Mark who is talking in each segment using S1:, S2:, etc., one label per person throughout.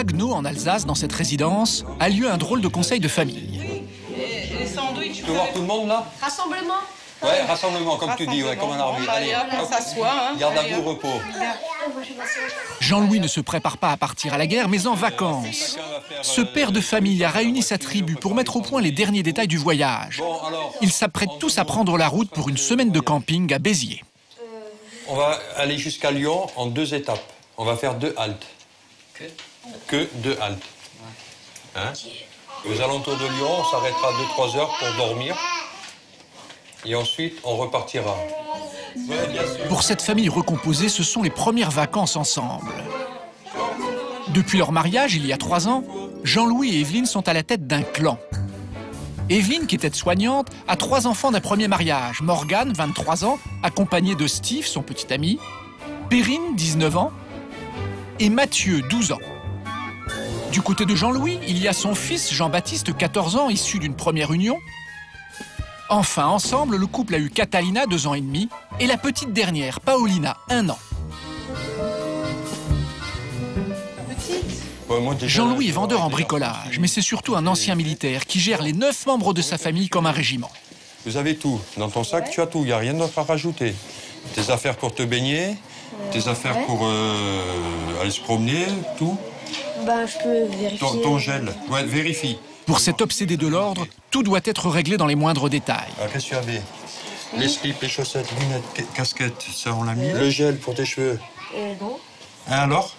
S1: Haguenau, en Alsace, dans cette résidence, a lieu un drôle de conseil de famille.
S2: Et les sandwichs.
S3: Tu peux voir tout le monde là?
S4: Rassemblement.
S3: Ouais, rassemblement, comme tu dis, ouais, comme un arbitre.
S2: Allez, hop, on s'assoit.
S3: Garde à vous, repos.
S1: Jean-Louis ne se prépare pas à partir à la guerre, mais en vacances. Ce père de famille a réuni sa tribu pour mettre au point les derniers détails du voyage.
S3: Bon, alors,
S1: Ils s'apprêtent tous à prendre la route pour une semaine de camping à Béziers.
S3: on va aller jusqu'à Lyon en 2 étapes. On va faire 2 haltes. Que 2 haltes. Hein? Aux alentours de Lyon, on s'arrêtera 2-3 heures pour dormir. Et ensuite, on repartira. Ouais, bien sûr.
S1: Pour cette famille recomposée, ce sont les premières vacances ensemble. Depuis leur mariage, il y a 3 ans, Jean-Louis et Evelyne sont à la tête d'un clan. Evelyne, qui est aide-soignante, a 3 enfants d'un premier mariage. Morgane, 23 ans, accompagnée de Steve, son petit ami. Perrine, 19 ans. Et Mathieu, 12 ans. Du côté de Jean-Louis, il y a son fils Jean-Baptiste, 14 ans, issu d'une première union. Enfin, ensemble, le couple a eu Catalina, 2 ans et demi, et la petite dernière, Paolina, 1 an. Jean-Louis est vendeur en bricolage, mais c'est surtout un ancien militaire qui gère les 9 membres de sa famille comme un régiment.
S3: Vous avez tout. Dans ton sac, tu as tout. Il n'y a rien d'autre à rajouter. Tes affaires pour te baigner, tes affaires pour aller se promener, tout.
S4: Ben, je peux vérifier.
S3: Ton gel. Ouais, vérifie.
S1: Pour cet obsédé de l'ordre, tout doit être réglé dans les moindres détails.
S3: Alors, qu'est-ce que tu avais? Les slips, les chaussettes, lunettes, casquettes, ça on l'a mis. Le gel pour tes cheveux.
S4: Non.
S3: Hein, alors?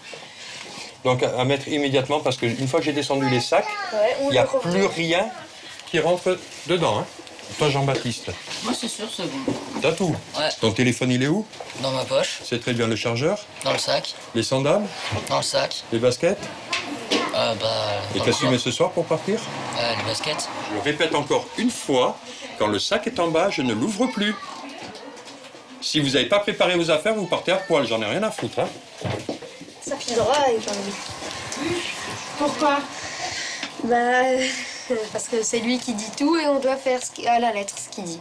S3: Donc à mettre immédiatement, parce qu'une fois que j'ai descendu les sacs, il n'y a plus rien qui rentre dedans. Hein. Toi, Jean-Baptiste?
S5: Moi, c'est sûr, c'est bon.
S3: T'as tout?
S5: Ouais.
S3: Ton téléphone, il est où?
S5: Dans ma poche,
S3: C'est très bien. Le chargeur?
S5: dans le sac,
S3: Les sandales?
S5: dans le sac.
S3: Les baskets? Et
S5: Dans
S3: qu'est-ce que tu mets ce soir pour partir?
S5: les baskets.
S3: Je le répète encore une fois, quand le sac est en bas, je ne l'ouvre plus. Si vous n'avez pas préparé vos affaires, vous partez à poil. J'en ai rien à foutre. Hein.
S4: Ça filera quand même.
S2: Pourquoi?
S4: Parce que c'est lui qui dit tout et on doit faire à la lettre ce qu'il dit.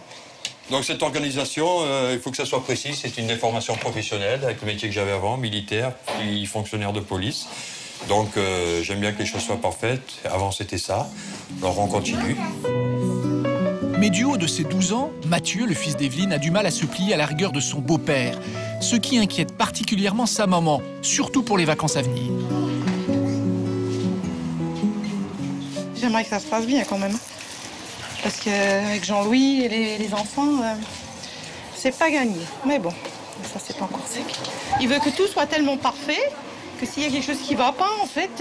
S3: Donc cette organisation, il faut que ça soit précis. C'est une déformation professionnelle avec le métier que j'avais avant, militaire, puis fonctionnaire de police. Donc j'aime bien que les choses soient parfaites. Avant c'était ça. Alors on continue.
S1: Mais du haut de ses 12 ans, Mathieu, le fils d'Evelyne, a du mal à se plier à la rigueur de son beau-père. Ce qui inquiète particulièrement sa maman, surtout pour les vacances à venir.
S2: J'aimerais que ça se passe bien quand même. Parce qu'avec Jean-Louis et les enfants, c'est pas gagné. Mais bon, ça c'est pas encore sec. Il veut que tout soit tellement parfait que s'il y a quelque chose qui va pas, en fait,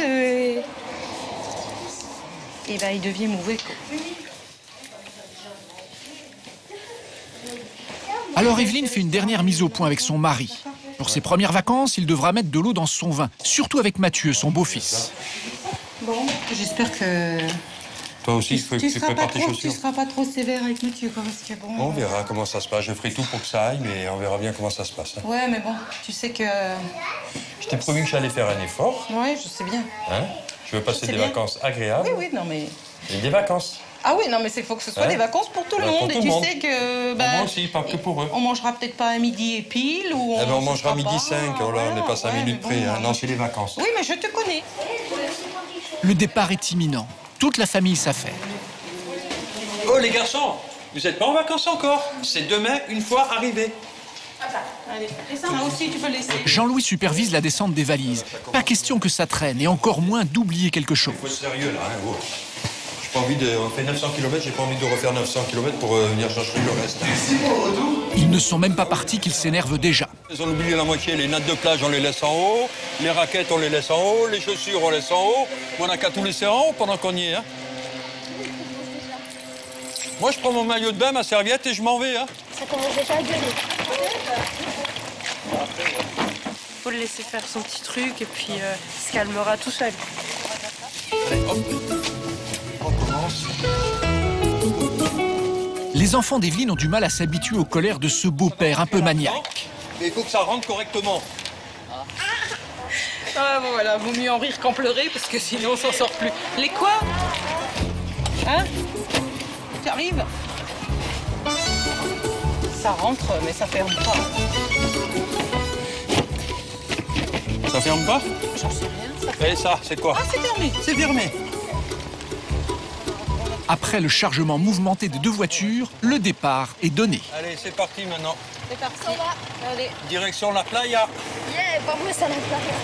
S2: il devient mauvais.
S1: Alors Evelyne fait une dernière mise au point avec son mari. Pour ses premières vacances, il devra mettre de l'eau dans son vin, surtout avec Mathieu, son beau-fils.
S2: Bon, j'espère que
S3: Toi aussi, il faut que tu prépares tes chaussures.
S2: tu seras pas trop sévère avec Mathieu, quoi, parce que bon...
S3: On verra comment ça se passe. Je ferai tout pour que ça aille, mais on verra bien comment ça se passe. Hein.
S2: Ouais, mais bon, tu sais que...
S3: Je t'ai promis que j'allais faire un effort.
S2: Ouais, je sais bien.
S3: Hein. Je veux passer
S2: C'est
S3: des
S2: bien.
S3: vacances agréables.
S2: Oui, non, mais...
S3: Et des vacances.
S2: Ah oui, non, mais il faut que ce soit
S3: Hein?
S2: des vacances pour tout le
S3: Pour
S2: monde.
S3: tout
S2: Et
S3: le
S2: tu
S3: monde.
S2: sais que...
S3: Pour moi aussi, pas que pour eux.
S2: On mangera peut-être pas à midi et pile, ou
S3: Eh ben, on mangera
S2: fera
S3: midi
S2: pas.
S3: 5. Oh là, on n'est pas 5
S2: Ouais,
S3: minutes
S2: mais
S3: près.
S2: bon,
S3: Hein. Non, c'est les vacances.
S2: Oui, mais je te connais.
S1: Le départ est imminent. Toute la famille s'affaire.
S3: Oh, les garçons, vous n'êtes pas en vacances encore. C'est demain, une fois arrivé.
S2: Allez, et ça, là aussi, tu peux le laisser.
S1: Jean-Louis supervise la descente des valises. Pas question que ça traîne, et encore moins d'oublier quelque chose.
S3: Faut être sérieux, là. Hein, oh. J'ai pas envie de... On fait 900 km, j'ai pas envie de refaire 900 km pour venir chercher le reste.
S1: Ils ne sont même pas partis qu'ils s'énervent déjà.
S3: Ils ont oublié la moitié. Les nattes de plage, on les laisse en haut. Les raquettes, on les laisse en haut. Les chaussures, on laisse en haut. On n'a qu'à tout laisser en haut pendant qu'on y est. Hein. Moi, je prends mon maillot de bain, ma serviette et je m'en vais. Hein.
S4: Ça commence déjà à gueuler.
S6: Faut le laisser faire son petit truc et puis il se calmera tout seul.
S3: Allez, hop. On commence.
S1: Les enfants d'Evelyne ont du mal à s'habituer aux colères de ce beau-père un peu maniaque.
S3: Mais il faut que ça rentre correctement.
S2: Ah bon, voilà, vaut mieux en rire qu'en pleurer, parce que sinon on s'en sort plus. Les quoi? Hein? Tu arrives? Ça rentre, mais ça ferme pas.
S3: Ça ferme pas?
S2: J'en sais rien.
S3: Et ça, c'est quoi?
S2: Ah, c'est fermé.
S3: C'est fermé.
S1: Après le chargement mouvementé des deux voitures, le départ est donné.
S3: Allez, c'est parti maintenant.
S4: C'est parti. Allez.
S3: Direction la playa.
S4: Yeah, vamos à la playa.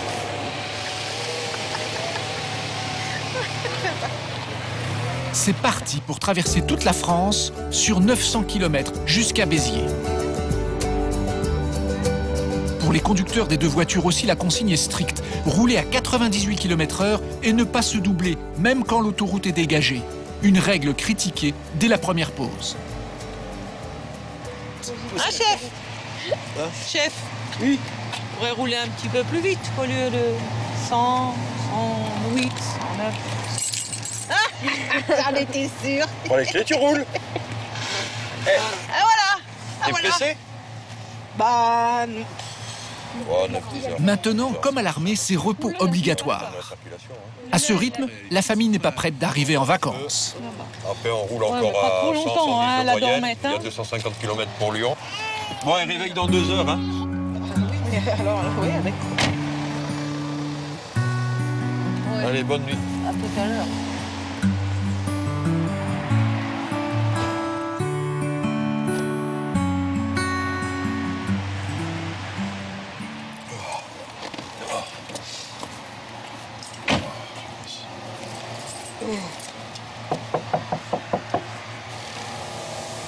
S1: C'est parti pour traverser toute la France sur 900 km jusqu'à Béziers. Pour les conducteurs des deux voitures aussi, la consigne est stricte. Rouler à 98 km/h et ne pas se doubler, même quand l'autoroute est dégagée. Une règle critiquée dès la première pause.
S2: Ah, chef. Chef.
S3: Oui.
S2: On pourrait rouler un petit peu plus vite au lieu de 100, 108, 109. Ah, j'en étais sûre.
S3: Bon, les clés, tu roules.
S2: Ah, voilà.
S3: T'es pressé?
S2: Bah,
S3: Oh, 9-10 heures.
S1: Maintenant, comme à l'armée, c'est repos obligatoire. À ce rythme, la famille n'est pas prête d'arriver en vacances.
S3: Après, on roule
S2: mais
S3: encore
S2: pas
S3: à
S2: trop
S3: 100,
S2: longtemps,
S3: 110
S2: hein,
S3: de
S2: la
S3: moyenne.
S2: dormette,
S3: Il y a
S2: hein.
S3: 250 km pour Lyon. Bon, et réveille dans 2 heures. Hein.
S2: alors, oui, avec.
S3: Allez, bonne nuit.
S2: À tout à l'heure.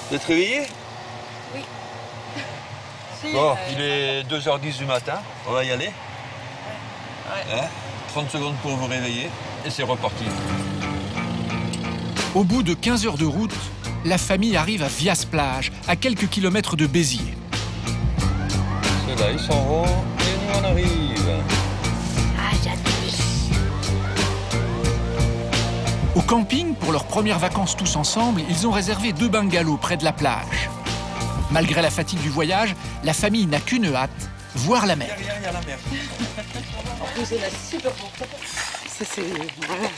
S3: Vous êtes réveillé?
S2: Si,
S3: Bon, il est 2h10 du matin. On va y aller. Hein? 30 secondes pour vous réveiller. Et c'est reparti.
S1: Au bout de 15 heures de route, la famille arrive à Vias-Plage, à quelques kilomètres de Béziers.
S3: Ceux-là, ils s'en vont. Et nous, on arrive.
S4: Ah, j'adore.
S1: Au camping, pour leurs premières vacances tous ensemble, ils ont réservé 2 bungalows près de la plage. Malgré la fatigue du voyage, la famille n'a qu'une hâte, voir la mer.
S3: Derrière, il y a la mer.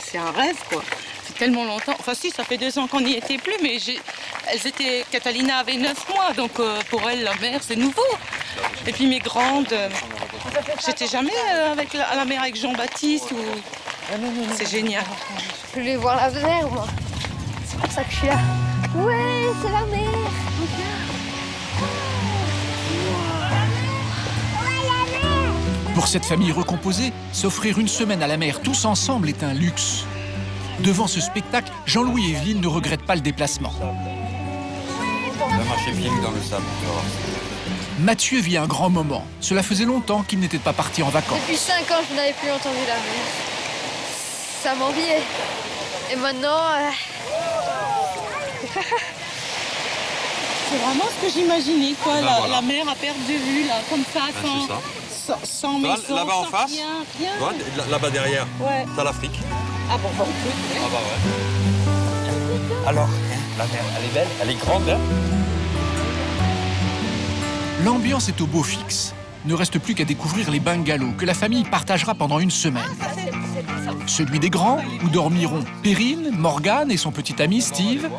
S2: C'est un rêve, quoi. C'est tellement longtemps. Enfin, si, ça fait 2 ans qu'on n'y était plus, mais Catalina avait 9 mois, donc pour elle, la mer, c'est nouveau. Et puis mes grandes, j'étais jamais à la mer avec Jean-Baptiste. C'est génial.
S4: Je voulais voir la mer, moi. C'est pour ça que je suis là. Ouais, c'est la mer.
S1: Pour cette famille recomposée, s'offrir une semaine à la mer tous ensemble est un luxe. Devant ce spectacle, Jean-Louis et Evelyne ne regrettent pas le déplacement.
S3: On va marcher pieds nus dans le sable.
S1: Mathieu vit un grand moment. Cela faisait longtemps qu'il n'était pas parti en vacances.
S4: Depuis 5 ans, je n'avais plus entendu la mer. Ça m'enviait. Et maintenant...
S2: C'est vraiment ce que j'imaginais, quoi.
S3: Ben voilà.
S2: La mer à perte de vue, là, comme ça,
S3: c'est ça.
S2: sans maison,
S3: Là-bas en
S2: sans
S3: face,
S2: rien.
S3: ouais, là-bas derrière,
S2: Ouais.
S3: t'as l'Afrique.
S2: Ah bon, bah, écoute,
S3: Ah bah ouais. Alors, la mer, elle est belle, elle est grande, hein?
S1: L'ambiance est au beau fixe. Ne reste plus qu'à découvrir les bungalows que la famille partagera pendant une semaine. Celui des grands, où dormiront Perrine, Morgane et son petit ami Steve.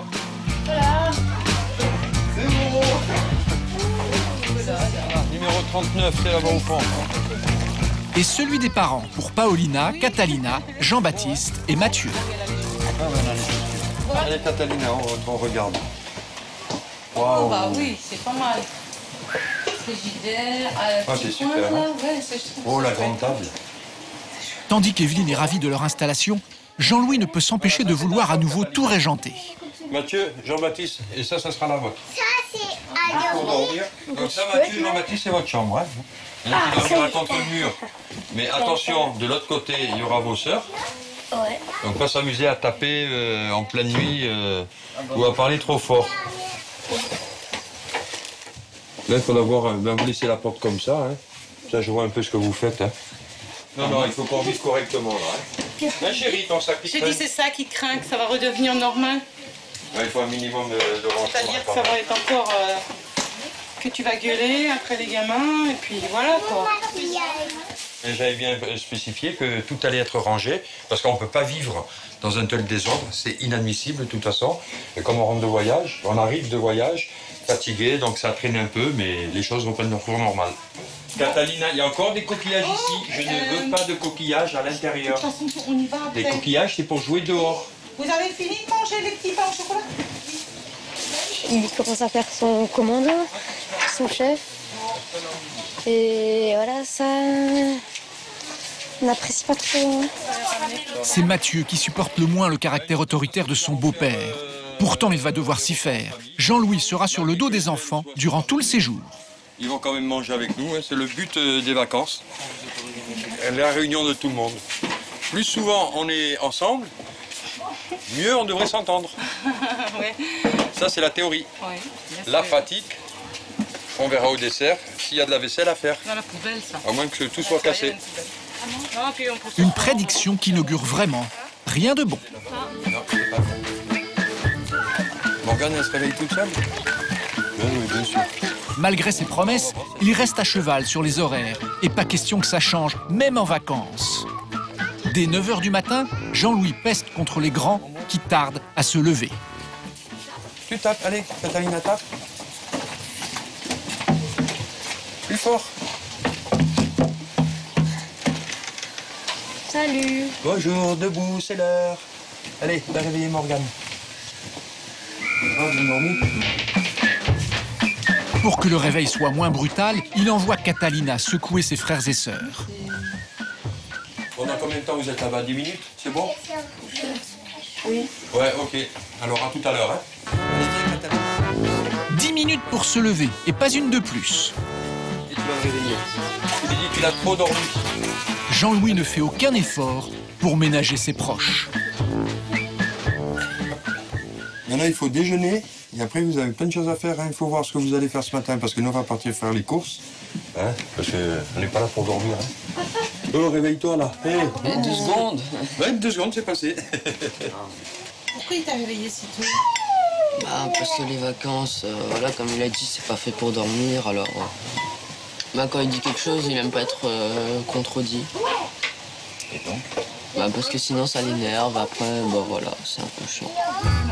S3: Numéro 39, c'est là-bas au fond.
S1: Et celui des parents pour Paolina, Catalina, Jean-Baptiste et Mathieu.
S3: Allez, Catalina, on regarde.
S2: Oh,
S3: Waouh.
S2: bah oui, c'est pas mal. Frigidaire,
S3: c'est super, hein. Oh, la grande table.
S1: Tandis qu'Evelyne est ravie de leur installation, Jean-Louis ne peut s'empêcher de vouloir à nouveau tout régenter.
S3: Mathieu, Jean-Baptiste, et ça sera la vôtre.
S7: Ça, c'est à
S3: Pour
S7: dormir.
S3: dormir. Donc ça, Mathieu, Jean-Baptiste, c'est votre chambre. Hein. Il dormira contre le mur. Mais attention, de l'autre côté, il y aura vos sœurs.
S4: Ouais.
S3: Donc pas s'amuser à taper en pleine nuit ou à parler trop fort. Là, il faudra voir, ben, vous laissez la porte comme ça. Hein. Ça, je vois un peu ce que vous faites. Hein. Non, il faut qu'on vive correctement. Là, hein. Chérie, ton sac qui
S2: J'ai
S3: traîne.
S2: dit c'est ça qui craint, que ça va redevenir normal.
S3: Ouais, il faut un minimum de rangement.
S2: C'est-à-dire que ça va être encore... que tu vas gueuler après les gamins, et puis voilà, quoi.
S3: Et j'avais bien spécifié que tout allait être rangé, parce qu'on ne peut pas vivre dans un tel désordre. C'est inadmissible, de toute façon. Et comme on rentre de voyage, on arrive de voyage, fatigué, donc ça traîne un peu, mais les choses reprennent leur cours normal. Catalina, il y a encore des coquillages ici. Je ne veux pas de coquillages à l'intérieur.
S2: De toute façon, on y va après.
S3: Les coquillages, c'est pour jouer dehors.
S2: Vous avez fini de manger les petits pains au chocolat?
S4: Il commence à faire son commandant, son chef. Et voilà, ça... On n'apprécie pas trop.
S1: C'est Mathieu qui supporte le moins le caractère autoritaire de son beau-père. Pourtant, il va devoir s'y faire. Jean-Louis sera sur le dos des enfants durant tout le séjour.
S3: Ils vont quand même manger avec nous, hein. C'est le but des vacances. La réunion de tout le monde. Plus souvent on est ensemble, mieux on devrait s'entendre.
S2: Ouais.
S3: Ça, c'est la théorie.
S2: Ouais,
S3: La fatigue, on verra au dessert s'il y a de la vaisselle à faire.
S2: Dans la poubelle, ça.
S3: À moins que tout soit cassé.
S1: Une prédiction qui n'augure vraiment rien de bon.
S3: Morgane, elle se réveille toute seule? Oui, bien sûr.
S1: Malgré ses promesses, il reste à cheval sur les horaires. Et pas question que ça change, même en vacances. Dès 9 h du matin, Jean-Louis peste contre les grands qui tardent à se lever.
S3: Tu tapes, allez, Catalina, tape. Plus fort.
S4: Salut.
S3: Bonjour, debout, c'est l'heure. Allez, va réveiller Morgane. Ah, bien dormi.
S1: Pour que le réveil soit moins brutal, il envoie Catalina secouer ses frères et sœurs.
S3: Pendant combien de temps vous êtes là-bas? 10 minutes? C'est bon?
S4: Oui.
S3: Ouais, ok. Alors à tout à l'heure, hein. Allez, viens, Catalina.
S1: 10 minutes pour se lever, et pas une de plus.
S3: Et tu vas me réveiller. Tu lui dis, tu l'as trop dormi.
S1: Jean-Louis ne fait aucun effort pour ménager ses proches.
S3: Maintenant, il faut déjeuner. Et après, vous avez plein de choses à faire. Hein. Il faut voir ce que vous allez faire ce matin, parce que nous, on va partir faire les courses. Hein, parce qu'on n'est pas là pour dormir. Hein. Oh, réveille-toi, là. Hey.
S5: 2 secondes.
S3: Ouais, 2 secondes, c'est passé.
S2: Pourquoi il t'a réveillé si tôt?
S5: Bah, parce que les vacances, voilà, comme il a dit, c'est pas fait pour dormir, alors... bah, quand il dit quelque chose, il aime pas être contredit.
S3: Et donc?
S5: Bah, parce que sinon, ça l'énerve. Après, bah voilà, c'est un peu chiant.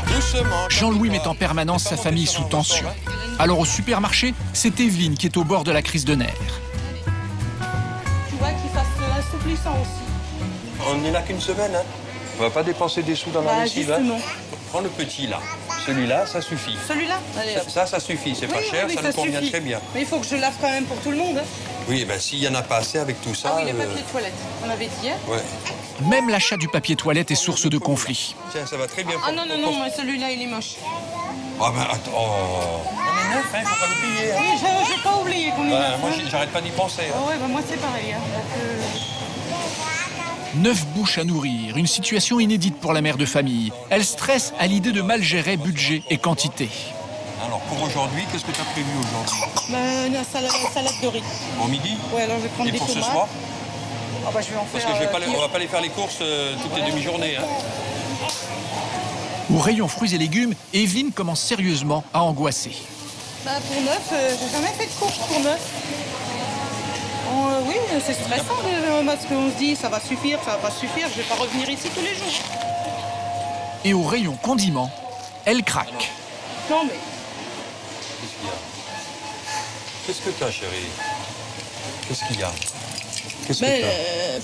S3: Doucement.
S1: Jean-Louis met en permanence sa famille sous tension. Alors au supermarché, c'est Evelyne qui est au bord de la crise de nerfs.
S2: Tu vois qu'il fasse assouplissant aussi.
S3: On n'est là qu'une semaine, hein. On va pas dépenser des sous dans la lessive, hein.
S2: justement.
S3: Prends le petit, là. Celui-là, ça suffit.
S2: Celui-là? Allez, hop.
S3: Ça suffit. C'est pas
S2: Oui,
S3: cher,
S2: oui,
S3: ça nous convient
S2: suffit.
S3: très bien.
S2: Mais il faut que je lave quand même pour tout le monde. Hein.
S3: Oui, ben s'il y en a pas assez avec tout ça...
S2: Ah oui, les papiers de toilette, on avait dit, hein.
S3: Ouais.
S1: Même l'achat du papier toilette est source de conflits.
S3: Tiens, ça va très bien.
S2: Ah non, non, non, moi, celui-là, il est moche.
S3: Ah ben attends, on est neuf, hein, faut pas l'oublier. Hein.
S2: Oui, j'ai pas oublié qu'on est
S3: Ouais,
S2: neuf,
S3: moi,
S2: hein.
S3: j'arrête pas d'y penser. Hein.
S2: Ah ouais, bah moi, c'est pareil. Hein. Donc,
S1: 9 bouches à nourrir, une situation inédite pour la mère de famille. Elle stresse à l'idée de mal gérer budget et quantité.
S3: Alors pour aujourd'hui, qu'est-ce que tu as prévu aujourd'hui?
S2: une salade de riz.
S3: Au midi?
S2: Ouais, alors je vais prendre
S3: Et
S2: des
S3: pour
S2: tomates.
S3: ce soir?
S2: Ah bah je vais en
S3: Parce
S2: faire...
S3: que on va pas aller faire les courses toutes les demi-journées. Hein.
S1: Au rayon fruits et légumes, Evelyne commence sérieusement à angoisser.
S2: Bah pour 9, j'ai jamais fait de course pour 9. Oui, c'est stressant parce qu'on se dit ça va suffire, ça va pas suffire, je vais pas revenir ici tous les jours.
S1: Et au rayon condiments, elle craque.
S2: Non mais...
S3: Qu'est-ce que tu as, chérie? Qu'est-ce qu'il y a? Qu'est-ce que
S2: Mais
S3: t'as?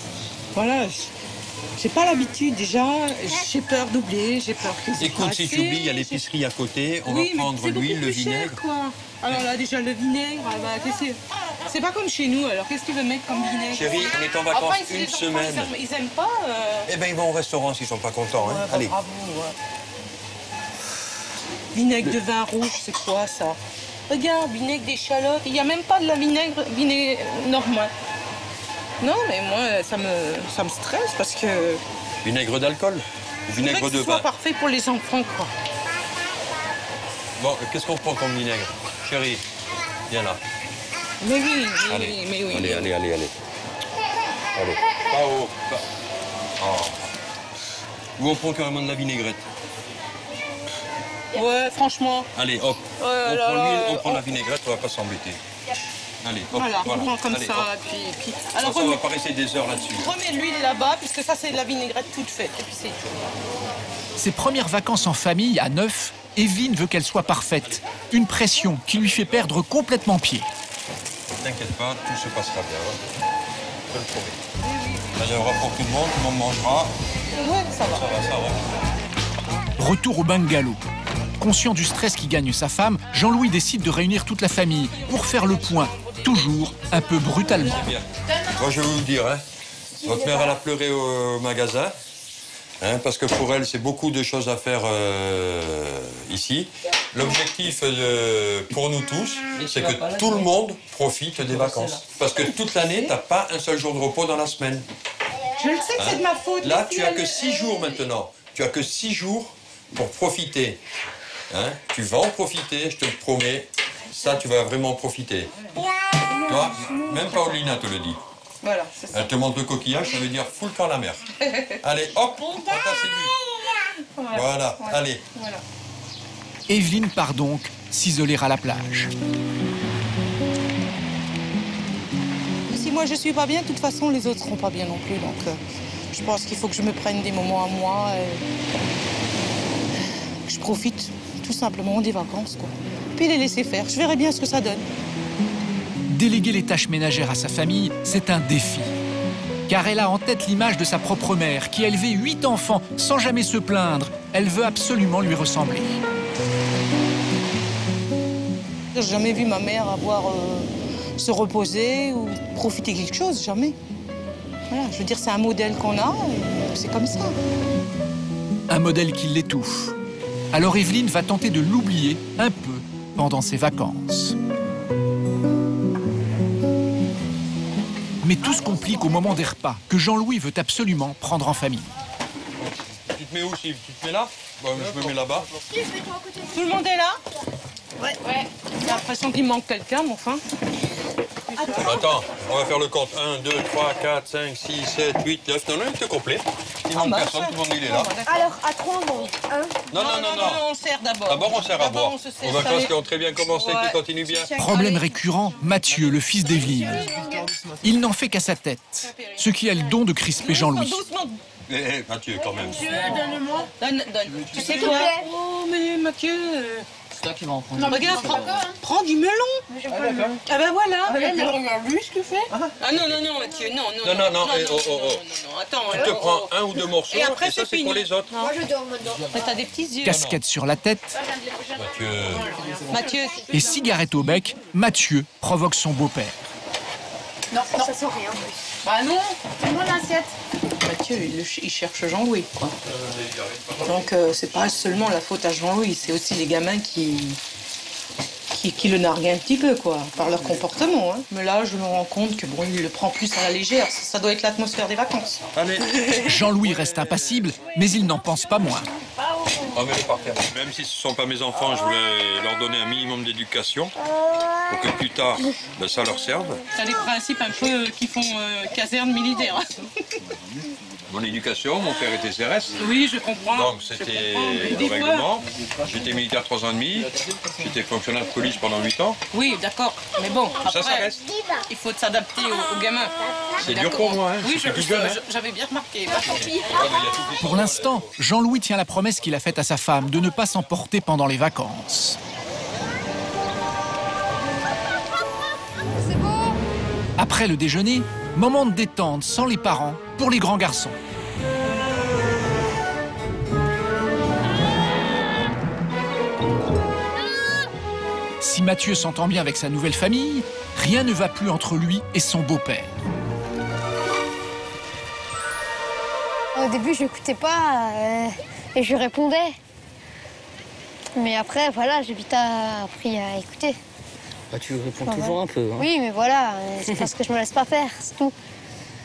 S2: voilà, j'ai pas l'habitude déjà, j'ai peur d'oublier, j'ai peur que...
S3: Écoute, si tu oublies, il y a l'épicerie à côté, on
S2: Oui,
S3: va prendre
S2: mais c'est
S3: l'huile,
S2: beaucoup
S3: le
S2: plus cher,
S3: vinaigre.
S2: quoi. Alors là, déjà, le vinaigre, bah, c'est pas comme chez nous, alors qu'est-ce que tu veux mettre comme vinaigre?
S3: Chérie, on est en vacances
S2: Enfin, ici, les
S3: une
S2: enfants,
S3: semaine.
S2: Ils aiment pas...
S3: Eh ben ils vont au restaurant s'ils sont pas contents. Hein.
S2: Ouais, bah,
S3: Allez.
S2: bravo, ouais. Vinaigre de vin rouge, c'est quoi ça? Regarde, vinaigre d'échalote, il n'y a même pas de la vinaigre normale. Non, mais moi, ça me stresse parce que...
S3: Vinaigre d'alcool? Vinaigre de
S2: que ce
S3: vin?
S2: soit parfait pour les enfants, quoi.
S3: Bon, qu'est-ce qu'on prend comme vinaigre? Chérie, viens là.
S2: Mais oui,
S3: Allez,
S2: mais oui.
S3: allez, allez, allez, allez. Allez, pas haut. Pas... Oh. Ou on prend carrément de la vinaigrette.
S2: Ouais, franchement.
S3: Allez, hop.
S2: Oh
S3: on
S2: là
S3: prend
S2: là,
S3: l'huile, on prend la vinaigrette, on va pas s'embêter. Allez, hop,
S2: Voilà, on prend comme
S3: Allez,
S2: ça,
S3: hop.
S2: puis...
S3: Alors,
S2: Alors,
S3: ça, on va pas rester des heures là-dessus.
S2: remets de l'huile là-bas, puisque ça, c'est de la vinaigrette toute faite, et puis c'est tout.
S1: Ses premières vacances en famille, à 9, Evelyne veut qu'elle soit parfaite. Une pression qui lui fait perdre complètement pied.
S3: t'inquiète pas, tout se passera bien. Hein. Je te le promets. Là, il y aura pour tout le monde mangera.
S2: Ouais, ça va.
S3: Ça va.
S1: Retour au bungalow. Conscient du stress qui gagne sa femme, Jean-Louis décide de réunir toute la famille pour faire le point, toujours un peu brutalement.
S3: Bien. Moi, je vais vous le dire, hein, votre mère, elle a pleuré au magasin, hein, parce que pour elle, c'est beaucoup de choses à faire ici. L'objectif pour nous tous, c'est que tout le monde profite des vacances. Parce que toute l'année, tu n'as pas un seul jour de repos dans la semaine.
S2: Je le sais que c'est de ma faute.
S3: Là, tu n'as que 6 jours maintenant. Tu as que 6 jours pour profiter. Hein, tu vas en profiter, je te le promets. Ça, tu vas vraiment profiter. Toi, même Paulina te le dit.
S2: Voilà, c'est ça.
S3: Elle te montre le coquillage, ça veut dire full camp la mer. Allez, hop, on t'a séduit. Voilà, allez.
S2: Voilà.
S1: Evelyne part donc s'isoler à la plage.
S2: Si moi je suis pas bien, de toute façon les autres seront pas bien non plus. Donc je pense qu'il faut que je me prenne des moments à moi. Que je profite tout simplement des vacances, quoi. Puis les laisser faire. Je verrai bien ce que ça donne.
S1: Déléguer les tâches ménagères à sa famille, c'est un défi. Car elle a en tête l'image de sa propre mère, qui a élevé 8 enfants sans jamais se plaindre. Elle veut absolument lui ressembler.
S2: J'ai jamais vu ma mère avoir se reposer ou profiter de quelque chose, jamais. Voilà, je veux dire, c'est un modèle qu'on a, et c'est comme ça.
S1: Un modèle qui l'étouffe. Alors Evelyne va tenter de l'oublier un peu pendant ses vacances. Mais tout se complique au moment des repas, que Jean-Louis veut absolument prendre en famille.
S3: Tu te mets où, Steve? Tu te mets là? Bon, je me mets là-bas.
S2: Tout le monde est là? Ouais. J'ai l'impression qu'il manque quelqu'un, mais enfin.
S3: Attends, on va faire le compte. 1, 2, 3, 4, 5, 6, 7, 8, 9. Non, c'est complet. Il manque personne, tout le monde il est là.
S4: Alors, à 3, non.
S3: Non,
S2: on sert d'abord.
S3: D'abord, on sert à boire. Aux vacances qui ont très bien commencé, qui continuent bien.
S1: Problème récurrent, Mathieu, le fils d'Evelyne. Il n'en fait qu'à sa tête, ce qui a le don de crisper Jean-Louis.
S3: Mathieu, quand même.
S2: Donne-moi. Donne. Tu sais
S4: S'il te
S2: quoi?
S4: plaît.
S2: Oh, mais Mathieu.
S5: C'est toi qui vas en prendre.
S2: Non, regarde, prends du melon. Ah ben voilà. Regarde lui ce qu'il fait. Ah non, Mathieu, non.
S3: Non,
S2: Attends.
S3: Tu te prends un ou deux morceaux
S2: Et après,
S3: ça,
S2: c'est
S3: c'est
S2: fini.
S3: pour les autres.
S4: Moi, je dors maintenant.
S2: Mais t'as des petits yeux.
S1: Casquette sur la tête
S2: Mathieu.
S1: et cigarette au bec, Mathieu provoque son beau-père.
S4: Non, ça sent rien en plus.
S2: Bah non.
S4: C'est moi l'assiette.
S2: Mathieu, il cherche Jean-Louis, quoi. Donc, c'est pas seulement la faute à Jean-Louis, c'est aussi les gamins qui le narguent un petit peu, quoi, par leur comportement. Hein. Mais là, je me rends compte que bon, il le prend plus à la légère. Ça doit être l'atmosphère des vacances.
S3: Allez.
S1: Jean-Louis reste impassible, mais il n'en pense pas moins.
S3: Remets-les par terre. Même si ce ne sont pas mes enfants, je voulais leur donner un minimum d'éducation pour que plus tard, ça leur serve.
S2: T'as des principes un peu qui font caserne militaire.
S3: Mon éducation, mon père était CRS.
S2: Oui, je comprends.
S3: Donc c'était le règlement. J'étais militaire 3 ans et demi. J'étais fonctionnaire de police pendant 8 ans.
S2: Oui, d'accord. Mais bon, après,
S3: Ça reste.
S2: il faut s'adapter aux gamins.
S3: C'est dur pour moi, hein.
S2: Oui,
S3: Je suis tout jeune, hein.
S2: j'avais bien remarqué.
S1: Pour l'instant, Jean-Louis tient la promesse qu'il a faite à sa femme de ne pas s'emporter pendant les vacances.
S4: C'est beau.
S1: Après le déjeuner, moment de détente sans les parents pour les grands garçons. Si Mathieu s'entend bien avec sa nouvelle famille, rien ne va plus entre lui et son beau-père.
S4: Au début, je n'écoutais pas et je répondais. Mais après, voilà, j'ai vite appris à écouter.
S5: Bah, tu réponds toujours un peu. Hein.
S4: Oui, mais voilà, c'est parce que je me laisse pas faire, c'est tout.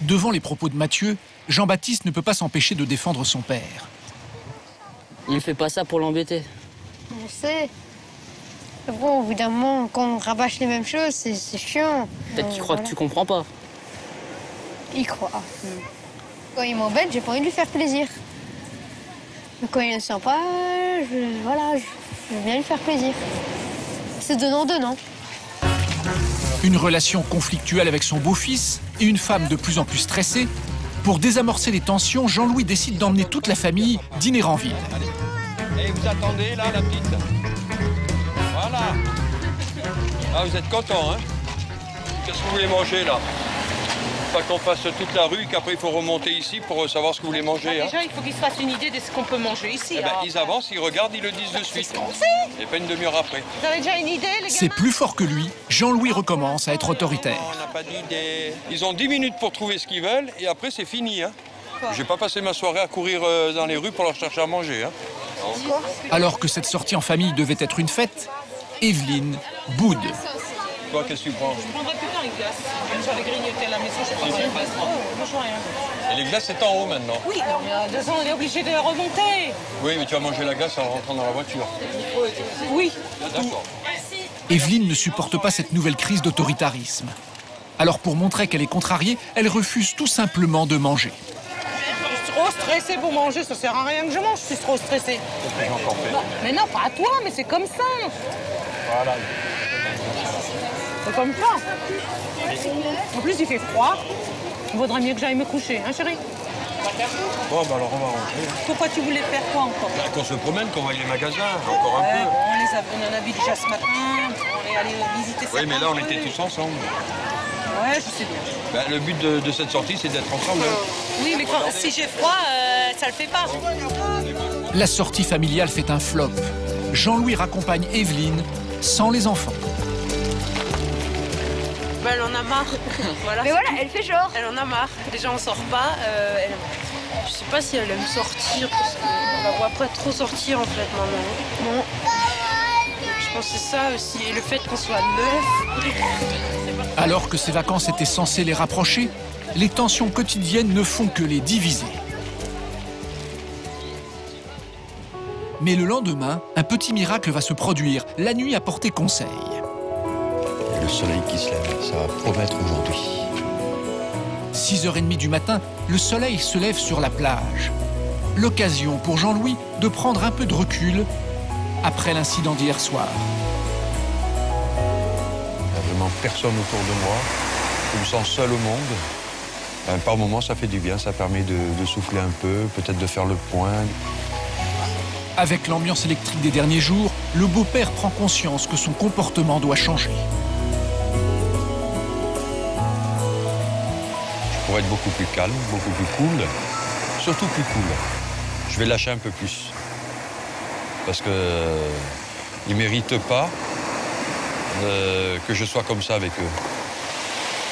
S1: Devant les propos de Mathieu, Jean-Baptiste ne peut pas s'empêcher de défendre son père.
S5: Il fait pas ça pour l'embêter.
S4: Je sais. Mais bon, au bout d'un moment, quand on rabâche les mêmes choses, c'est chiant.
S5: Peut-être qu'il croit que tu comprends pas.
S4: Il croit. Quand il m'embête, j'ai pas envie de lui faire plaisir. Mais quand il est sympa, je veux bien lui faire plaisir. C'est donnant-donnant.
S1: Une relation conflictuelle avec son beau-fils et une femme de plus en plus stressée. Pour désamorcer les tensions, Jean-Louis décide d'emmener toute la famille dîner en ville.
S3: Et vous attendez là, la petite. Voilà. Ah, vous êtes content, hein? Qu'est-ce que vous voulez manger là? Pas qu'on fasse toute la rue, qu'après il faut remonter ici pour savoir ce que vous voulez manger.
S2: Déjà, il faut qu'ils se fassent une idée de ce qu'on peut manger ici.
S3: Eh ben, ils avancent, ils regardent, ils le disent de suite. Et pas une demi-heure après.
S2: Vous avez déjà une idée, les
S1: C'est
S2: gamins?
S1: plus fort que lui, Jean-Louis recommence à être autoritaire.
S3: On n'a pas d'idée. Ils ont 10 minutes pour trouver ce qu'ils veulent et après c'est fini. Hein. Je vais pas passer ma soirée à courir dans les rues pour leur chercher à manger. Hein.
S1: Alors que cette sortie en famille devait être une fête, Evelyne boude.
S3: Toi, qu'est-ce que tu prends?
S2: Je prendrais plutôt les glaces. J'avais grignoté à la maison, je prendrais les glaces. Bonjour, rien.
S3: Et les glaces, c'est en haut maintenant.
S2: Oui, non, mais à 2 ans, on est obligé de remonter.
S3: Oui, mais tu vas manger la glace en rentrant dans la voiture.
S2: Oui.
S3: D'accord.
S1: Evelyne ne supporte pas cette nouvelle crise d'autoritarisme. Alors pour montrer qu'elle est contrariée, elle refuse tout simplement de manger.
S2: Je suis trop stressée pour manger, ça sert à rien que je mange, je suis trop stressée.
S3: Qu'est-ce que j'ai encore fait?
S2: Mais non, pas à toi, mais c'est comme ça.
S3: Voilà.
S2: C'est comme ça. En plus, il fait froid. Il vaudrait mieux que j'aille me coucher, hein, chérie?
S3: Bon, bah alors on va rentrer.
S2: Pourquoi tu voulais faire quoi encore?
S3: Bah, qu'on se promène, qu'on voit les magasins, encore un peu.
S2: Bon, on en a vu déjà ce matin. On est allé visiter ça.
S3: Oui, mais là, on était tous ensemble.
S2: Ouais, je sais bien.
S3: Bah, le but de cette sortie, c'est d'être ensemble. Hein.
S2: Oui, mais si j'ai froid, ça le fait pas.
S1: La sortie familiale fait un flop. Jean-Louis raccompagne Evelyne sans les enfants.
S6: Bah, elle en a marre. Voilà.
S4: Mais voilà, elle fait genre.
S6: Elle en a marre. Déjà, on sort pas. Je sais pas si elle aime sortir parce qu'on la voit pas trop sortir en fait maintenant.
S4: Non.
S6: Je pense que c'est ça aussi. Et le fait qu'on soit neuf.
S1: Alors que ces vacances étaient censées les rapprocher, les tensions quotidiennes ne font que les diviser. Mais le lendemain, un petit miracle va se produire. La nuit a porté conseil.
S3: Le soleil qui se lève, ça va promettre aujourd'hui.
S1: 6h30 du matin, le soleil se lève sur la plage. L'occasion pour Jean-Louis de prendre un peu de recul après l'incident d'hier soir.
S3: Il n'y a vraiment personne autour de moi. Je me sens seul au monde. Ben, par moments, ça fait du bien. Ça permet de souffler un peu, peut-être de faire le point.
S1: Avec l'ambiance électrique des derniers jours, le beau-père prend conscience que son comportement doit changer.
S3: Pour être beaucoup plus calme, beaucoup plus cool, surtout plus cool. Je vais lâcher un peu plus. Parce que ils ne méritent pas que je sois comme ça avec eux.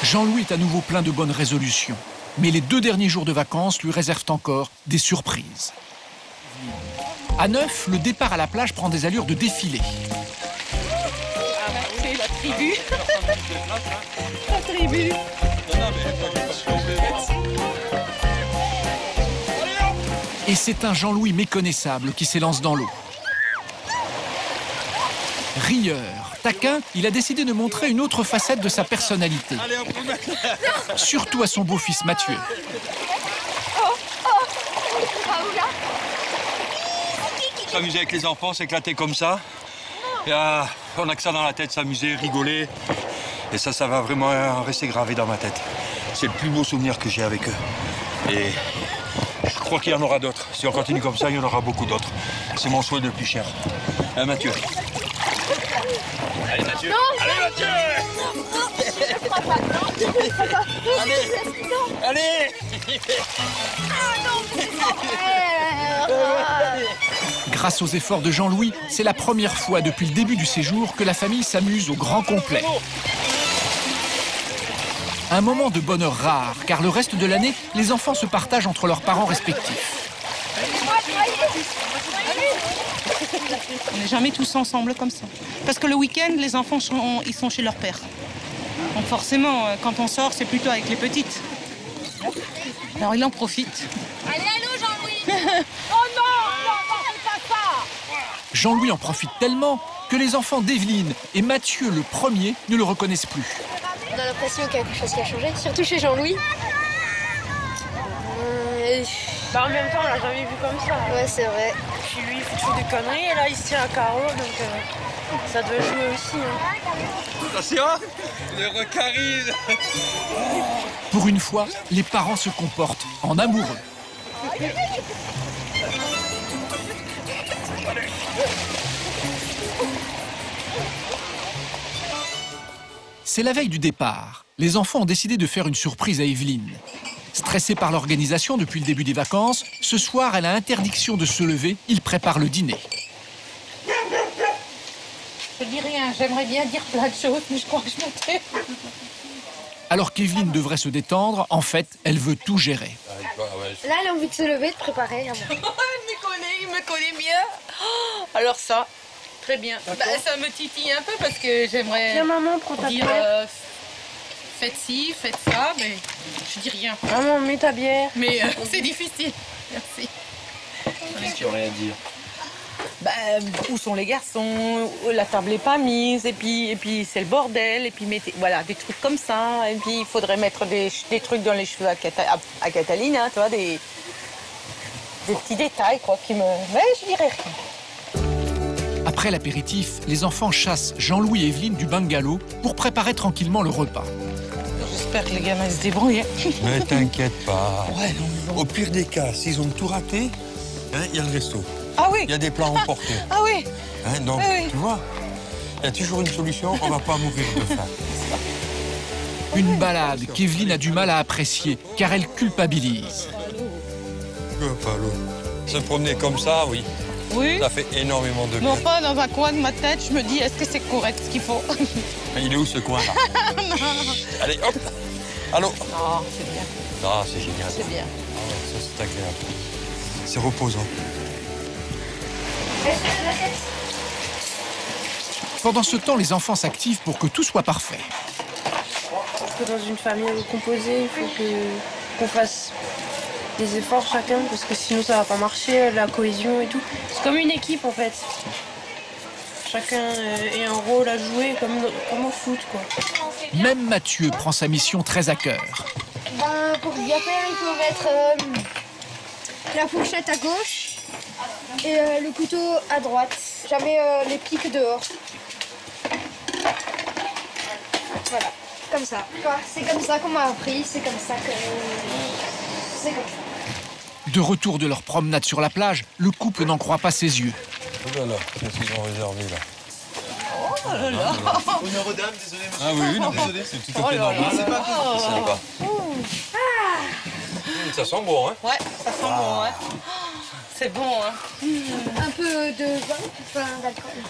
S1: Jean-Louis est à nouveau plein de bonnes résolutions. Mais les 2 derniers jours de vacances lui réservent encore des surprises. À 9, le départ à la plage prend des allures de défilé.
S2: C'est la tribu. La tribu.
S1: Et c'est un Jean-Louis méconnaissable qui s'élance dans l'eau. Rieur, taquin, il a décidé de montrer une autre facette de sa personnalité. Surtout à son beau-fils Mathieu.
S3: S'amuser avec les enfants, s'éclater comme ça. Et, on n'a que ça dans la tête, s'amuser, rigoler. Et ça va vraiment rester gravé dans ma tête. C'est le plus beau souvenir que j'ai avec eux. Et je crois qu'il y en aura d'autres. Si on continue comme ça, il y en aura beaucoup d'autres. C'est mon souhait le plus cher. Hein, Mathieu? Allez, Mathieu! Allez, Mathieu! Allez!
S1: Grâce aux efforts de Jean-Louis, c'est la première fois depuis le début du séjour que la famille s'amuse au grand complet. Un moment de bonheur rare, car le reste de l'année, les enfants se partagent entre leurs parents respectifs.
S2: On n'est jamais tous ensemble comme ça. Parce que le week-end, les enfants ils sont chez leur père. Donc forcément, quand on sort, c'est plutôt avec les petites. Alors il en profite.
S4: Allez, allô, Jean-Louis. Oh non, fais pas ça.
S1: Jean-Louis en profite tellement que les enfants d'Evelyne et Mathieu, le premier, ne le reconnaissent plus.
S4: On a l'impression qu'il y a quelque chose qui a changé, surtout chez Jean-Louis.
S6: Bah, en même temps, on l'a jamais vu comme ça.
S4: Ouais, c'est vrai.
S6: Puis lui, il fait toujours des conneries et là, il se tient à carreau, donc ça doit jouer aussi. Hein.
S3: Attention! Le recarise!
S1: Pour une fois, les parents se comportent en amoureux. C'est la veille du départ. Les enfants ont décidé de faire une surprise à Evelyne. Stressée par l'organisation depuis le début des vacances, ce soir, elle a interdiction de se lever. Ils préparent le dîner.
S2: Je dis rien, j'aimerais bien dire plein de choses, mais je crois que je m'en tais.
S1: Alors qu'Evelyne devrait se détendre, en fait, elle veut tout gérer.
S4: Là, elle a envie de se lever, de préparer.
S2: Il me connaît bien. Oh, alors ça, très bien. Bah, ça me titille un peu parce que j'aimerais
S4: La maman, prends ta
S2: dire
S4: bière.
S2: faites ci, faites ça, mais je dis rien.
S4: Maman, mets ta bière.
S2: Mais c'est difficile. Merci.
S7: Tu n'as rien à dire.
S2: Bah, où sont les garçons? La table n'est pas mise, et puis c'est le bordel, et puis mettez, voilà, des trucs comme ça. Et puis il faudrait mettre des trucs dans les cheveux à Catalina, tu vois, des petits détails, quoi, qui me... Mais je dirais rien.
S1: Après l'apéritif, les enfants chassent Jean-Louis et Evelyne du bungalow pour préparer tranquillement le repas.
S2: J'espère que les gamins se débrouillent.
S3: Mais t'inquiète pas.
S2: Ouais, non.
S3: Au pire des cas, s'ils ont tout raté, il y a le resto.
S2: Ah oui.
S3: Il y a des plats emportés.
S2: Ah oui.
S3: Donc,
S2: oui.
S3: tu vois, il y a toujours une solution, on ne va pas mourir de faim.
S1: Une balade qu'Evelyne a du mal à apprécier, car elle culpabilise.
S3: Se promener comme ça, oui,
S2: Oui.
S3: ça fait énormément de
S2: Mais
S3: bien.
S2: enfin, dans un coin de ma tête, je me dis, est-ce que c'est correct ce qu'il faut?
S3: Il est où ce coin-là? Allez, hop. Allô?
S2: Non, c'est bien.
S3: Ah, c'est génial.
S2: C'est bien.
S3: Ah ouais, ça, c'est agréable. C'est reposant.
S1: Pendant ce temps, les enfants s'activent pour que tout soit parfait.
S8: Parce que dans une famille composée, il faut qu'on fasse des efforts chacun, parce que sinon ça va pas marcher, la cohésion et tout. C'est comme une équipe en fait. Chacun a un rôle à jouer comme au foot, quoi.
S1: Même Mathieu prend sa mission très à cœur.
S4: Ben, pour bien faire, il faut mettre la fourchette à gauche et le couteau à droite. Jamais les pics dehors. Voilà, comme ça. C'est comme ça qu'on m'a appris, c'est comme ça que... C'est comme ça.
S1: De retour de leur promenade sur la plage, le couple n'en croit pas ses yeux.
S3: Oh là là, qu'est-ce qu'ils ont réservé là?
S7: Honneur aux dames, désolé monsieur.
S3: Ah oui, non, désolé, c'est tout à fait normal. C'est pas sympa. Ça sent bon, hein?
S2: Ouais, ça sent bon, hein. C'est bon, hein.
S4: Un peu de vin, enfin d'alcool.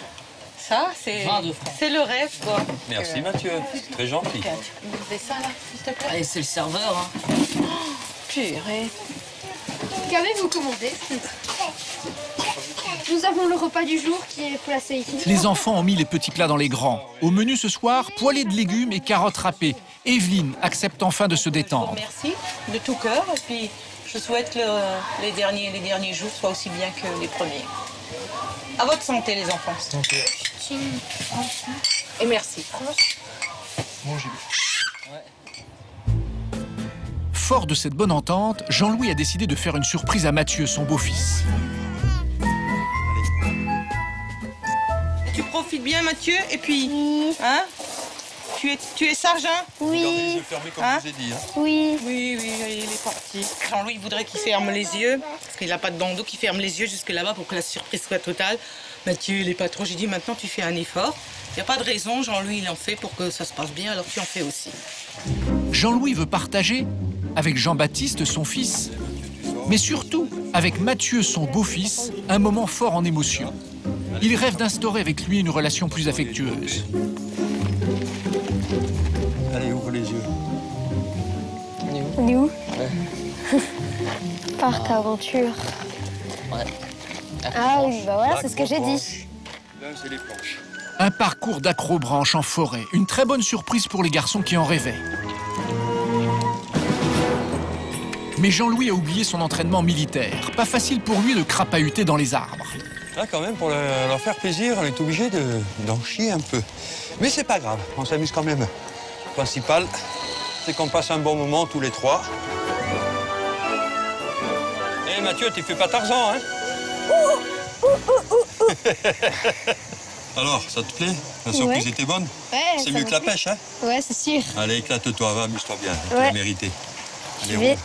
S2: Ça, c'est le rêve, quoi.
S3: Merci Mathieu, c'est très gentil.
S2: Vous faites ça, là, s'il te plaît?
S5: Allez, c'est le serveur, hein.
S2: Purée.
S4: Qu'avez-vous commandé? Nous avons le repas du jour qui est placé ici.
S1: Les enfants ont mis les petits plats dans les grands. Au menu ce soir, poêlée de légumes et carottes râpées. Evelyne accepte enfin de se détendre.
S2: Merci de tout cœur. Et puis, je souhaite que les derniers jours soient aussi bien que les premiers. À votre santé, les enfants.
S7: Santé.
S2: Et merci.
S7: Mangez.
S1: Fort de cette bonne entente, Jean-Louis a décidé de faire une surprise à Mathieu, son beau-fils.
S2: Tu profites bien, Mathieu, et puis, hein? Tu es sage, hein?
S3: Gardez les
S4: Oui,
S3: yeux fermés comme
S2: Hein?
S3: je vous ai dit. Hein.
S4: oui.
S2: Oui, il est parti. Jean-Louis voudrait qu'il ferme les yeux, parce qu'il n'a pas de bandeau, qu'il ferme les yeux jusque là-bas pour que la surprise soit totale. Mathieu, il est pas trop. J'ai dit, maintenant, tu fais un effort. Il n'y a pas de raison, Jean-Louis, il en fait pour que ça se passe bien, alors tu en fais aussi.
S1: Jean-Louis veut partager avec Jean-Baptiste, son fils, mais surtout avec Mathieu, son beau-fils, un moment fort en émotion. Il rêve d'instaurer avec lui une relation plus affectueuse.
S3: Allez, ouvre les yeux.
S4: On est où? Parc aventure.
S5: Ouais.
S4: Ah oui, bah voilà, c'est ce que j'ai dit.
S3: Là, c'est les planches.
S1: Un parcours d'accrobranche en forêt, une très bonne surprise pour les garçons qui en rêvaient. Mais Jean-Louis a oublié son entraînement militaire. Pas facile pour lui de crapahuter dans les arbres.
S3: Là, quand même, pour leur faire plaisir, on est obligé d'en chier un peu. Mais c'est pas grave, on s'amuse quand même. Le principal, c'est qu'on passe un bon moment tous les trois. Eh Mathieu, tu fais pas Tarzan, hein? Alors, ça te plaît? La surprise était bonne?
S4: Ouais,
S3: C'est
S4: ça
S3: mieux
S4: me
S3: que la
S4: plaît.
S3: pêche, hein?
S4: Ouais, c'est sûr.
S3: Allez, éclate-toi, va, amuse-toi bien, tu
S4: Ouais.
S3: l'as mérité. Allez,
S4: Je vais.
S3: roule.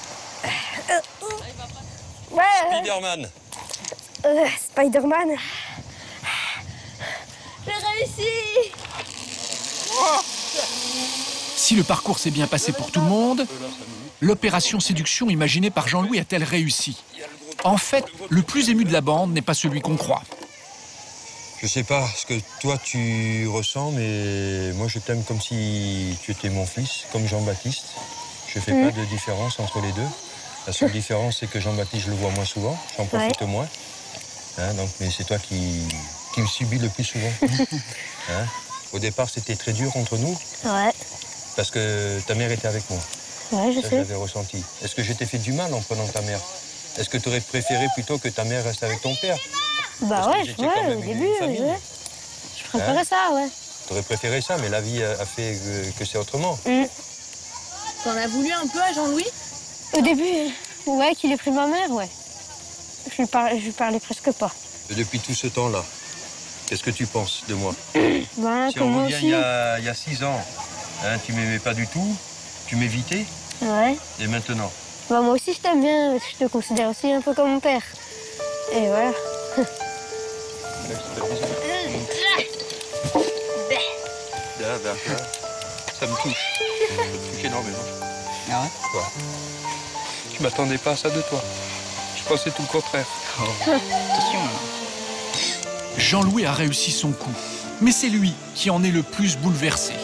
S4: Ouais,
S3: Spiderman.
S4: Spider-Man. J'ai réussi.
S1: Si le parcours s'est bien passé pour tout le monde, l'opération séduction imaginée par Jean-Louis a-t-elle réussi? En fait, le plus ému de la bande n'est pas celui qu'on croit.
S3: Je sais pas ce que toi tu ressens, mais moi je t'aime comme si tu étais mon fils, comme Jean-Baptiste. Je fais pas de différence entre les deux. La seule différence, c'est que Jean-Baptiste, je le vois moins souvent, j'en profite moins. Hein, donc, mais c'est toi qui me subis le plus souvent. Hein? Au départ, c'était très dur entre nous.
S4: Ouais.
S3: Parce que ta mère était avec moi.
S4: Ouais, je
S3: Ça,
S4: sais.
S3: je l'avais ressenti. Est-ce que je t'ai fait du mal en prenant ta mère? Est-ce que tu aurais préféré plutôt que ta mère reste avec ton père?
S4: Bah
S3: Parce que
S4: ouais,
S3: vous étiez quand même
S4: au
S3: une
S4: début,
S3: famille.
S4: ouais. Je préférais ça, ouais.
S3: Tu aurais préféré ça, mais la vie a fait que c'est autrement.
S9: T'en as voulu un peu à Jean-Louis?
S4: Au début, ouais, qu'il ait pris ma mère, ouais. Je lui parlais presque pas.
S3: Et depuis tout ce temps-là, qu'est-ce que tu penses de moi?
S4: Ben,
S3: Si
S4: comme
S3: on
S4: moi
S3: revient
S4: aussi.
S3: il y a 6 ans, hein, tu m'aimais pas du tout, tu m'évitais,
S4: Ouais.
S3: et maintenant?
S4: Bah, moi aussi, je t'aime bien. Je te considère aussi un peu comme mon père. Et voilà.
S3: Ça me touche. Ça me touche énormément.
S10: Ah ouais?
S3: Ouais. Je m'attendais pas à ça de toi. Je pensais tout le contraire.
S10: Attention.
S1: Jean-Louis a réussi son coup, mais c'est lui qui en est le plus bouleversé.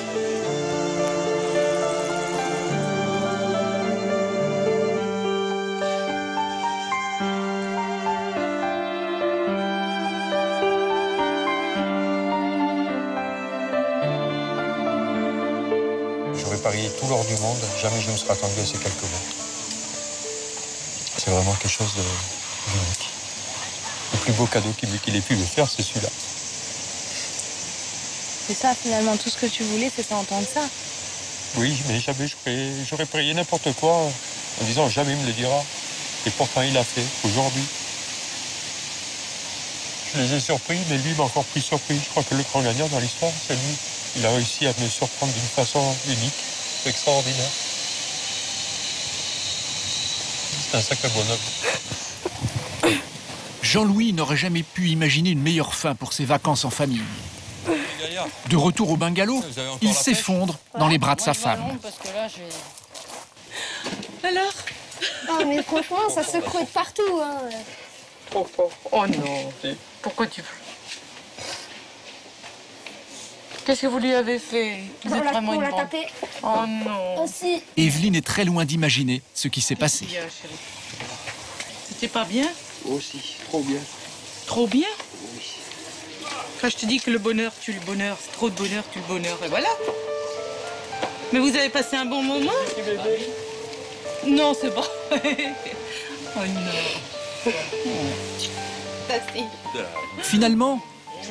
S3: J'aurais parié tout l'or du monde, jamais je me serais attendu à ces quelques mots. C'est vraiment quelque chose d'unique. Le plus beau cadeau qu'il ait pu me faire, c'est celui-là.
S9: C'est ça, finalement, tout ce que tu voulais, c'était entendre ça.
S3: Oui, mais jamais j'aurais parié n'importe quoi en disant jamais il me le dira. Et pourtant il l'a fait aujourd'hui. Je les ai surpris, mais lui m'a encore plus surpris. Je crois que le grand gagnant dans l'histoire, c'est lui. Il a réussi à me surprendre d'une façon unique, extraordinaire. C'est un sacré bonhomme.
S1: Jean-Louis n'aurait jamais pu imaginer une meilleure fin pour ses vacances en famille. De retour au bungalow, il s'effondre dans les bras de sa femme.
S6: Alors?
S4: Ah, mais franchement, ça secoue de partout. Hein.
S2: Oh non. Pourquoi tu... Qu'est-ce que vous lui avez fait? Vous êtes vraiment
S4: On
S2: une
S4: l'a
S2: bande.
S4: tapé.
S2: Oh non.
S4: Aussi.
S1: Evelyne est très loin d'imaginer ce qui s'est passé.
S2: Bien, chérie. C'était pas bien?
S7: Aussi, trop bien.
S2: Trop bien? Quand je te dis que le bonheur tue le bonheur, c'est trop de bonheur tue le bonheur, et voilà. Mais vous avez passé un bon moment? Non, c'est pas vrai. Oh non.
S1: Finalement,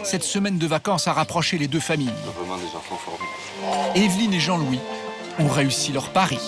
S1: cette semaine de vacances a rapproché les deux familles.
S3: Vraiment des enfants formidables.
S1: Evelyne et Jean-Louis ont réussi leur pari.